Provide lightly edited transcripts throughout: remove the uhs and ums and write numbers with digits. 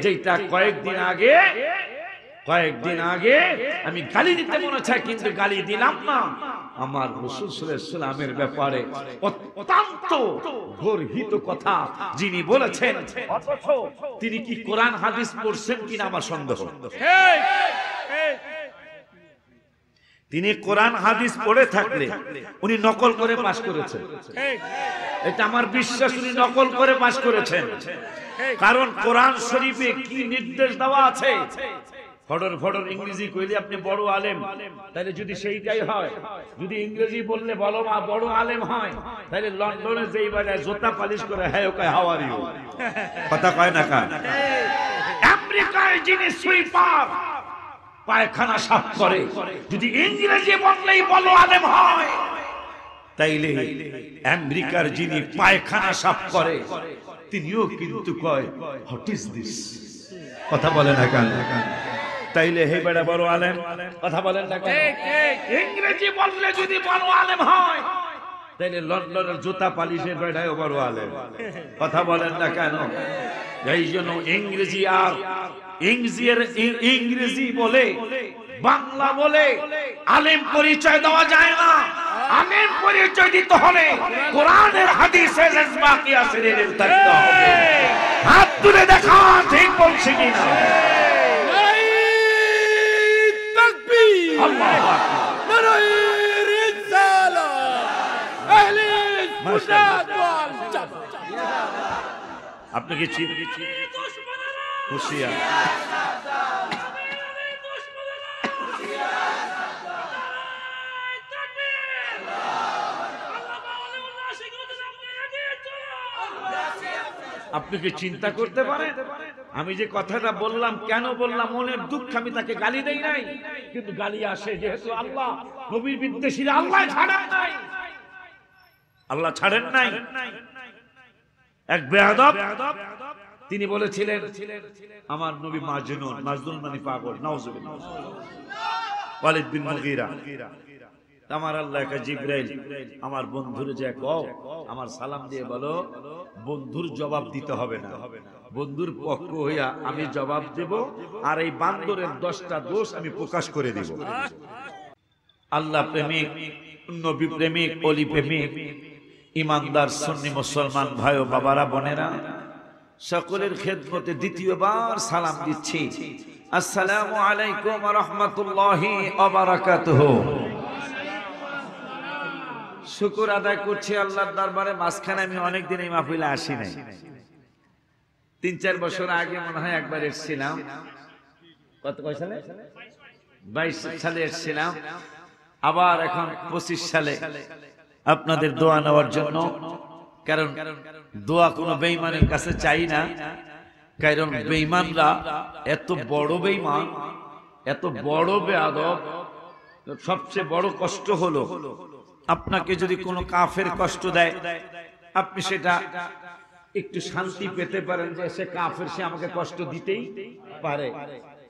যেটা কয়েকদিন আগে আমি গালি দিতে মনে চাই কিন্তু গালি দিলাম না। আমার রাসূল সাল্লাল্লাহু আলাইহি ওয়াসাল্লামের ব্যাপারে অত্যন্ত গর্হিত কথা যিনি বলেছেন, অথচ তিনি কি কোরআন হাদিস পড়ছেন কিনা আমার সন্দেহ। তিনি কোরআন হাদিস পড়ে থাকলে উনি নকল করে পাশ করেছেন, এটা আমার বিশ্বাস। উনি নকল করে পাশ করেছেন, কারণ কোরআন শরীফে কি নির্দেশ দেওয়া আছে। ফডর ফডর ইংরেজি কইলে আপনি বড় আলেম, তাহলে যদি সেইটাই হয়, যদি ইংরেজি বললে বড় আলেম হয়, তাহলে লন্ডনে যেই বাজায় জুতা পালিশ করে হ্যাঁ ওকে হাউ আর ইউ কথা কয় না কান। আমেরিকায় যিনি সুইপার পায়খানা সাফ করে, যদি ইংরেজি বললেই বড় আলেম হয়, তাইলে আমেরিকার যিনি পায়খানা সাফ করে তিনিও কিন্তু কয় হোয়াট ইজ দিস কথা বলে না কান। তাইলে হে বেড়া বড় আলেম কথা বলেন না কেন? ইংরেজি বললে যদি বড় আলেম হয়, তাইলে লন্ডনের জুতা পালিশের বেড়ায় বড় আলেম কথা বলেন না কেন? এই জন্য ইংরেজি বলে বাংলা বলে আলেম পরিচয় দেওয়া যায় না। আলেম পরিচয় দিতে হলে কোরআনের হাদিসের ইজমা কিয়াসের ইলম থাকতে হবে। হাত তুলে দেখা ঠিক বলছি কিনা? আল্লাহু আকবার। নারায়ে রিসালাত আহলে সুন্নাত ওয়াল জামাত। আপনি কি হুশিয়ার? আপনি কি চিন্তা করতে পারেন আমি যে কথাটা বললাম কেন বললাম? মনের দুঃখ, আমি তাকে গালি দেই নাই, কিন্তু গালি আসে যেহেতু আল্লাহ নবীর বিদ্বেষীরা আল্লাহ ছাড়েন নাই। এক বেয়াদব তিনি বলেছিলেন আমার নবী মাজনুন, মাজনুন মানে পাগল, নাউজুবিল্লাহ। ওয়ালিদ বিন মুগীরা, আমার আল্লাহকে জিবরাইল আমার বন্ধুরে যে কও আমার সালাম দিয়ে বলো বন্ধুর জবাব দিতে হবে না, বন্ধুর পক্ষ হইয়া আমি জবাব দেব, আর এই বান্দরের 10টা দোষ আমি প্রকাশ করে দিব। আল্লাহ প্রেমিক, নবী প্রেমিক, ওলি প্রেমিক, ইমানদার সুন্নি মুসলমান ভাই ও বাবারা বোনেরা, সকলের খেদমতে দ্বিতীয়বার সালাম দিচ্ছি। আসসালামু আলাইকুম ওয়া রাহমাতুল্লাহি ওয়া বারাকাতুহু। শুকর আদায় করছি আল্লাহর দরবারে। মাঝখানে আমি অনেকদিন এই মাহফিলে আসি নাই, 3-4 বছর আগে মনে হয় একবার এসেছিলাম। কত সালে? 22 সালে এসেছিলাম। আবার এখন 25 সালে আপনাদের দোয়া নেওয়ার জন্য, কারণ দোয়া কোনো বেঈমানের কাছে চাই না, কারণ বেঈমানরা এত বড় বেঈমান, এত বড় বেয়াদব। সবচেয়ে বড় কষ্ট হলো আপনাকে যদি কোনো কাফের কষ্ট দেয়, আপনি সেটা একটু শান্তি পেতে পারেন যে সে কাফের, সে আমাকে কষ্ট দিতেই পারে,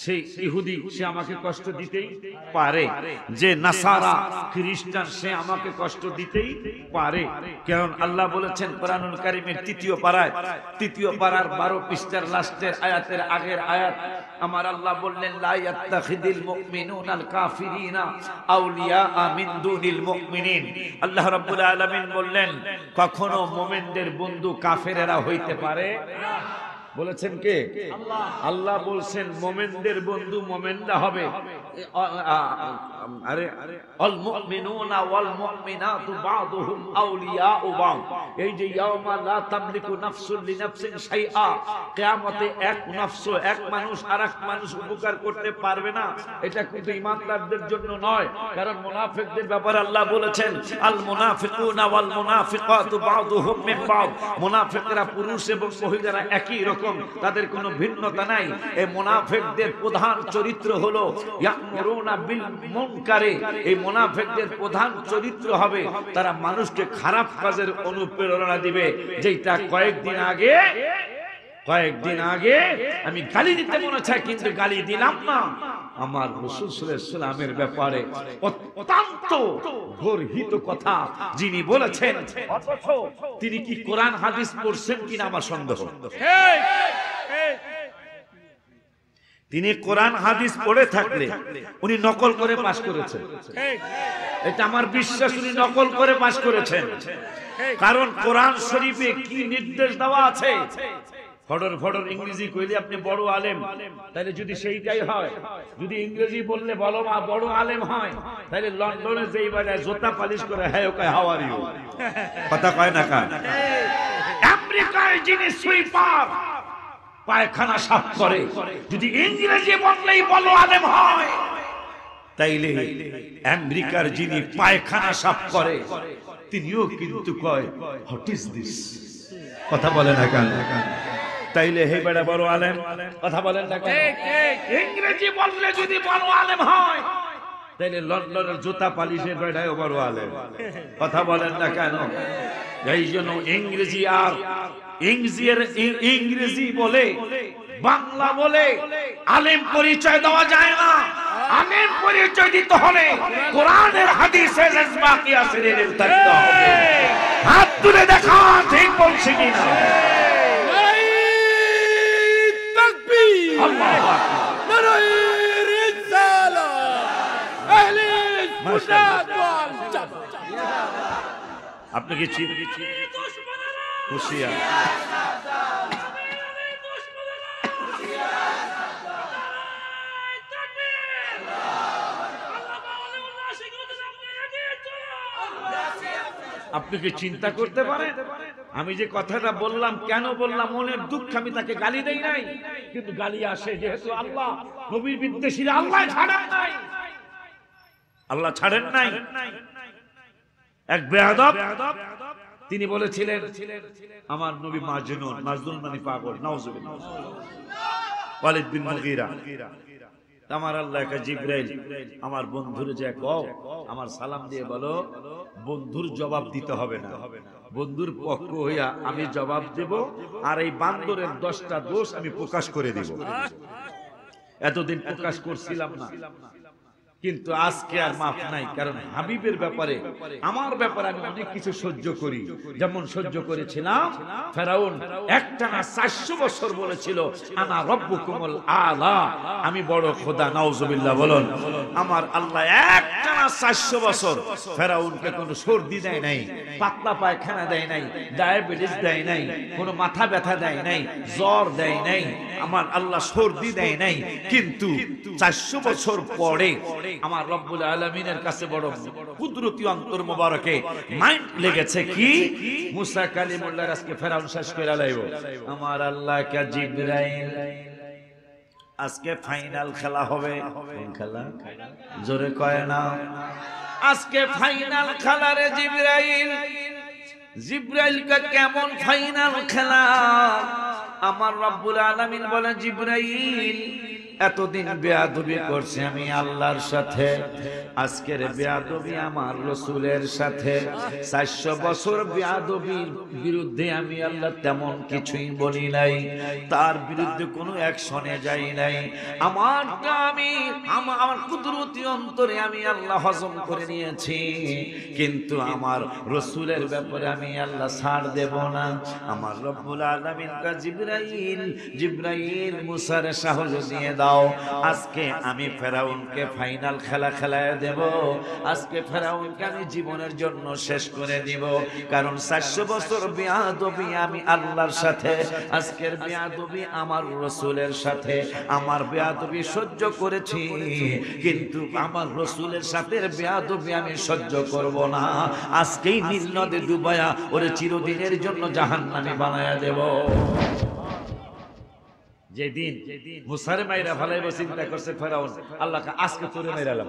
সেই ইহুদি সে আমাকে কষ্ট দিতেই পারে, যে নাসারা খ্রিস্টান সে আমাকে কষ্ট দিতেই পারে। কারণ আল্লাহ বলেছেন কোরআনুল কারীমের 3য় পারায়, 3য় পারার 12 পৃষ্ঠার লাস্টের আয়াতের আগের আয়াত, আমার আল্লাহ বললেন লা ইয়াত্তাখিদিল মুমিনুনাল কাফিরিনা আউলিয়া মিন দুনিল মুমিনিন। আল্লাহ রাব্বুল আলামিন বললেন কখনো মুমিনদের বন্ধু কাফেরেরা হইতে পারে না। বলেছেন কে? আল্লাহ বলছেন মুমিনদের বন্ধু মুমিনরা হবে। আরে আল মুমিনুনা ওয়াল মুমিনাতু বাদুহুম আউলিয়াউ বাদ, এই যে ইয়াউমা লা তামলিকু নাফসুন লিনাফসিন শাইআ, কিয়ামতে এক নফস, এক মানুষ আরেক মানুষ উপকার করতে পারবে না। এটা কিন্তু ঈমানদারদের জন্য নয়, কারণ মুনাফিকদের ব্যাপারে আল্লাহ বলেছেন আল মুনাফিকুনা ওয়াল মুনাফিকাতু বাদুহুম মিন বাদ, মুনাফিকরা পুরুষ এবং মহিলারা একই রকম, তাদের কোনো ভিন্নতা নাই। এই মুনাফিকদের প্রধান চরিত্র হলো ইয়ামুরুনা বিল মুনকারে। এই মুনাফিকদের প্রধান চরিত্র হবে তারা মানুষকে খারাপ কাজের অনুপ্রেরণা দিবে, যেটা কয়েকদিন আগে আমি গালি দিতে মনে চাই কিন্তু গালি দিলাম না। আমার রাসূল সাল্লাল্লাহু আলাইহি ওয়াসাল্লামের ব্যাপারে অত্যন্ত গর্হিত কথা যিনি বলেছেন, অথচ তিনি কি কোরআন হাদিস পড়ছেন কিনা আমার সন্দেহ। তিনি কোরআন হাদিস পড়ে থাকলে উনি নকল করে পাশ করেছেন। এটা আমার বিশ্বাস, উনি নকল করে পাশ করেছেন। কারণ কোরআন শরীফে কি নির্দেশ দেওয়া আছে, ফডর ফডর ইংরেজি কইলে আপনি বড় আলেম, তাহলে যদি সেইটাই হয়, যদি ইংরেজি বললে বলো মা বড় আলেম হয়, তাহলে লন্ডনে যেই বাজায় জুতা পালিশ করে হ্যাঁ ওকে হাউ আর ইউ কথা কয় না কেন? আমেরিকায় যিনি সুইপার পায়খানা সাফ করে, যদি ইংরেজি বললেই বলো আলেম হয়, তাইলে আমেরিকার যিনি পায়খানা সাফ করে তিনিও কিন্তু কয় হোয়াট ইজ দিস কথা বলে না কেন? তাইলে হে বেড়া বড় আলেম কথা বলেন না কেন? ইংরেজি বললে যদি বড় আলেম হয়, তাইলে লন্ডনের জুতা পালিশে বেড়ায় বড় আলেম কথা বলেন না কেন? এই জন্য ইংরেজি আর ইংরেজি বলে বাংলা বলে আলেম পরিচয় দেওয়া যায় না। আলেম পরিচয় দিতে হলে কোরআনের হাদিসের ইজমা কিয়াসের ইলম থাকতে হবে। হাত তুলে দেখা ঠিক বলছি কিনা? আল্লাহু আকবার, নারায়ে রিসালাত, আহলে সুন্নাত ওয়াল জামাত। আপনি কি হুশিয়ার? আপনি কি চিন্তা করতে পারেন আমি যে কথাটা বললাম কেন বললাম? মনের দুঃখ, আমি তাকে গালি দেই নাই, কিন্তু গালি আসে যেহেতু আল্লাহ নবীর বিদ্বেষীরা আল্লাহ ছাড়েন নাই, আল্লাহ ছাড়েন নাই। এক বেয়াদব তিনি বলেছিলেন আমার নবী মাজনুন, মাজনুন মানে পাগল, নাউজুবিল্লাহ। ওয়ালিদ বিন মুগীরা, আমার আল্লাহ কা জিবরাইল আমার বন্ধুরে যে কও আমার সালাম দিয়ে বলো বন্ধুর জবাব দিতে হবে না, বন্ধুর পক্ষ হইয়া আমি জবাব দেব, আর এই বান্দরের 10টা দোষ আমি প্রকাশ করে দেব। এতদিন প্রকাশ করছিলাম না, কিন্তু আজকে আর মাফ নাই, কারণ হাবিবের ব্যাপারে আমার ব্যাপারে আমি অনেক কিছু সহ্য করি। যেমন সহ্য করেছিলাম ফেরাউন একটানা 400 বছর বলেছিল আনা রব্বুকুমুল আলা, আমি বড় খোদা, নাউজুবিল্লাহ বলুন। আমার আল্লাহ একটানা 400 বছর ফেরাউনকে কোনো সর্দি দেয় নাই, পাতলা পায়খানা দেয় নাই, ডায়াবেটিস দেয় নাই, কোনো মাথা ব্যথা দেয় নাই, জ্বর দেয় নাই, আমার আল্লাহ সর্দি দেয় নাই। কিন্তু 400 বছর পরে আমার রব্বুল আলামিনের কাছে বড় কুদরতি অন্তর মোবারকে মাইন্ড লেগেছে কি মুসা কালিমুল্লাহর আজকে ফেরাউন শেষ করে লাইব। আমার আল্লাহ কা জিবরাইল আজকে ফাইনাল খেলা হবে। কোন খেলা? জোরে কয় না। আজকে ফাইনাল খেলা রে জিবরাইল। জিবরাইল কা কেমন ফাইনাল খেলা? আমার রব্বুল আলামিন বলে জিবরাইল এতদিন বেয়াদবি করছি আমি আল্লাহর সাথে, আজকের বেয়াদবি আমার রসুলের সাথে। 400 বছর বেয়াদবির বিরুদ্ধে আমি আল্লাহ তেমন কিছুই বলি নাই, তার বিরুদ্ধে কোনো অ্যাকশনে যাই নাই। আমার কুদরতি অন্তরে আমি আল্লাহ হজম করে নিয়েছি, কিন্তু আমার রসুলের ব্যাপারে আমি আল্লাহ ছাড় দেব না। আমার রব্বুল আলামিন কা জিবরাইল মুসার সাহস দিয়ে দাও, আজকে আমি ফেরাউনকে ফাইনাল খেলা খেলায় দেব। আজকে ফেরাউনকে আমি জীবনের জন্য শেষ করে দিব, কারণ 400 বছর বেয়াদবি আমি আল্লাহর সাথে, আজকের বেয়াদবি আমার রসুলের সাথে। আমার বেয়াদবি সহ্য করেছি, কিন্তু আমার রসুলের সাথে বেয়াদবি আমি সহ্য করব না। আজকেই নীল নদে ডুবায়া ওরে চিরদিনের জন্য জাহান্নামী বানায়া দেব। যেদিন মুসারে মাইরা ফালাইব চিন্তা করছে ফেরাউন, আল্লাহকে আজকে তোরে মাইরালাম।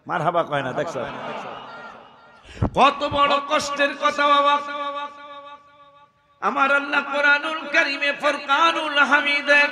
মারহাবা কয় না? দেখছো কত বড় কষ্টের কথা বাবা। আমার আল্লাহ কোরআনুল কারীমে ফুরকানুল হামিদে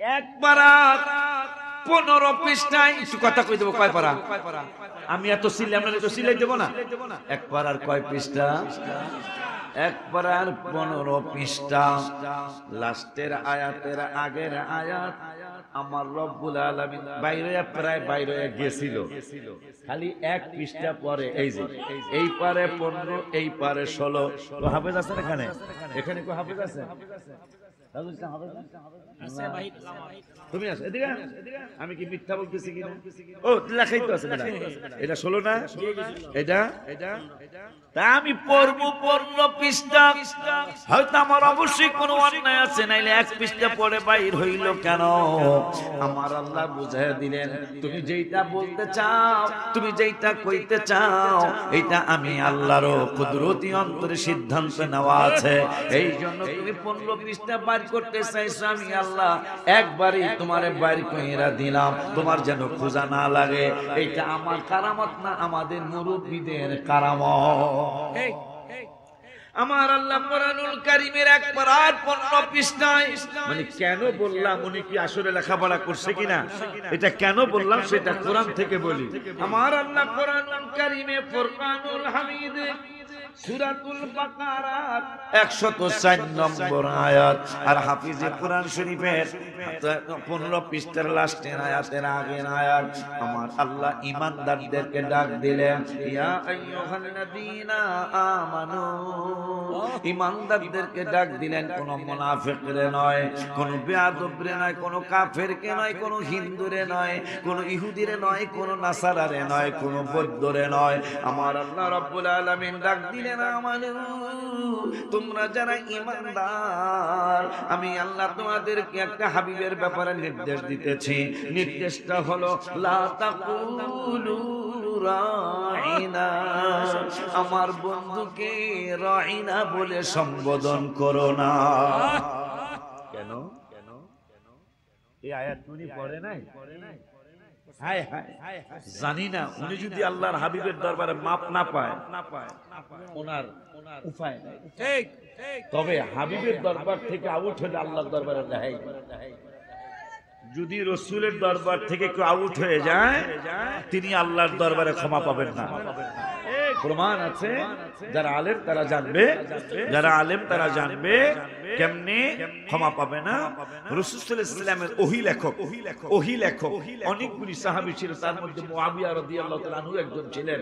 একবার 15 পৃষ্ঠায় একটু কথা কই দেব। কয় পারা? আমি এত সিলাই আমরা তো সিলাই দেব না। একবার আর কয় পৃষ্ঠা? একবার আর 15 পৃষ্ঠা। লাস্টের আয়াতের আগের আয়াত আমার রব্বুল আলামিন প্রায় বাইরে গেছিল, খালি এক পৃষ্ঠা পরে এই যে এই পারে 15 এই পারে 16। তো হাফেজ আছেন এখানে? এখানে কো হাফেজ আছে? তুমি আছো এদিকে আমি কি মিথ্যা বলতেছি কিনা ও লেখাই তো আছে এটা 16 না এটা তা আমি পড়বো 15 পৃষ্ঠা হয়তো আমার অবশ্যই কোনো অন্যায় আছে নাইলে এক পৃষ্ঠা পড়ে বাইর হইল কেন আমার আল্লাহ বুঝাই দিলেন তুমি যেইটা বলতে চাও তুমি যেইটা কইতে চাও এটা আমি আল্লাহর কুদরতি অন্তরে সিদ্ধান্ত নেওয়া আছে এই জন্য তুমি 15 পৃষ্ঠা বাইর করতে চাইছো আমি আল্লাহ একবারই তোমারে বাইর কইরা দিলাম তোমার যেন খোঁজা না লাগে এইটা আমার কারামত না আমাদের মুরব্বিদের কারামত আমার আল্লাহ কোরআনুল কারীমের এক পারার 15 পৃষ্ঠায় মানে কেন বললাম উনি কি আসলে লেখাপড়া করছে কিনা এটা কেন বললাম সেটা কোরআন থেকে বলি আমার আল্লাহ কোরআনুল কারীমে ফুরকানুল হামিদ সূরাতুল বাকারার 104 নম্বর আয়াত আর হাফিজে কোরআন শরীফের 15 পৃষ্ঠার লাস্টের আয়াতের আগের আয়াত আমার আল্লাহ ঈমানদারদেরকে ডাক দিলেন ইয়া আইয়ুহাল্লাযীনা আমানু ঈমানদারদেরকে ডাক দিলেন কোন মুনাফিকরে নয় কোন বেয়াদবরে নয় কোন কাফেরকে নয় কোন হিন্দুরে নয় কোন ইহুদিরে নয় কোন নাসারারে নয় কোন বৌদ্ধরে নয় আমার আল্লাহ রাব্বুল আলামিন ডাক দিলেন আমানু তোমরা যারা ঈমানদার আমি আল্লাহ তোমাদেরকে একটা হাবিবের ব্যাপারে নির্দেশ দিতেছি নির্দেশটা হলো লা তাকুলু রাইনা আমার বন্ধুকে রাইনা বলে সম্বোধন করো না কেন এই আয়াত উনি পড়ে নাই জানি না উনি যদি আল্লাহর হাবিবের দরবারে মাপ না পায় ওনার উপায় নাই ঠিক তবে হাবিবের দরবার থেকে আউট হলে আল্লাহর দরবারে রেহাই যদি রসুলের দরবার থেকে কেউ আউট হয়ে যায় তিনি আল্লাহর দরবারে ক্ষমা পাবেন না প্রমাণ আছে যারা আলেম তারা জানবে যারা আলেম তারা জানবে কেমনে ক্ষমা পাবে না রাসূল সাল্লাল্লাহু আলাইহি ওয়াসাল্লামের ওহী লেখক অনেকগুলি সাহাবী ছিল তার মধ্যে মুআবিয়া রাদিয়াল্লাহু তাআলা আনহু একজন ছিলেন